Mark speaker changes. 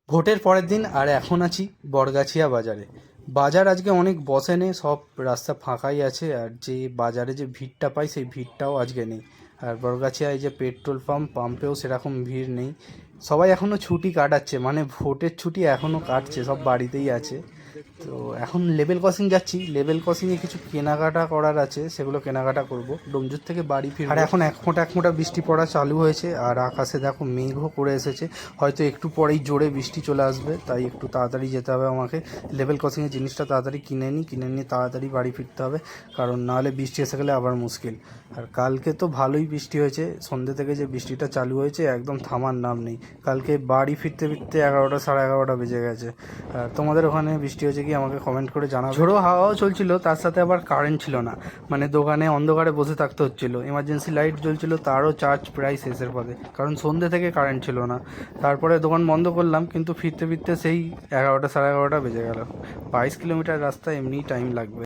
Speaker 1: ভোটের পরের দিন আর এখন আছি বরগাছিয়া বাজারে। বাজার আজকে অনেক বসেনি, সব রাস্তা ফাঁকাই আছে। আর যে বাজারে যে ভিড়টা পাই সেই ভিড়টাও আজকে নেই। আর বরগাছিয়ায় যে পেট্রোল পাম্পেও সেরকম ভিড় নেই। সবাই এখনও ছুটি কাটাচ্ছে, মানে ভোটের ছুটি এখনও কাটছে, সব বাড়িতেই আছে। তো এখন লেভেল ক্রসিং যাচ্ছি, লেভেল ক্রসিংয়ে কিছু কেনাকাটা করার আছে, সেগুলো কেনাকাটা করব। ডোমজুর থেকে বাড়ি ফিরব। আর এখন এক ফোঁটা বৃষ্টি পড়া চালু হয়েছে, আর আকাশে দেখো মেঘও করে এসেছে। হয়তো একটু পরেই জোরে বৃষ্টি চলে আসবে, তাই একটু তাড়াতাড়ি যেতে হবে আমাকে। লেভেল ক্রসিংয়ের জিনিসটা তাড়াতাড়ি কিনে নিয়ে তাড়াতাড়ি বাড়ি ফিরতে হবে, কারণ নাহলে বৃষ্টি এসে গেলে আবার মুশকিল। আর কালকে তো ভালোই বৃষ্টি হয়েছে, সন্ধ্যে থেকে যে বৃষ্টিটা চালু হয়েছে একদম থামার নাম নেই। কালকে বাড়ি ফিরতে ফিরতে 11টা সাড়ে 11টা বেজে গেছে। আর তোমাদের ওখানে বৃষ্টি হয়েছে কি আমাকে কমেন্ট করে জানাও। ঝোড়ো হাওয়াও চলছিল, তার সাথে আবার কারেন্ট ছিল না, মানে দোকানে অন্ধকারে বসে থাকতে হচ্ছিল। এমার্জেন্সি লাইট জ্বলছিল, তারও চার্জ প্রায় শেষের পথে, কারণ সন্ধ্যে থেকে কারেন্ট ছিল না। তারপরে দোকান বন্ধ করলাম, কিন্তু ফিরতে ফিরতে সেই 11টা সাড়ে 11টা বেজে গেল। 22 কিলোমিটার রাস্তা, এমনিই টাইম লাগবে।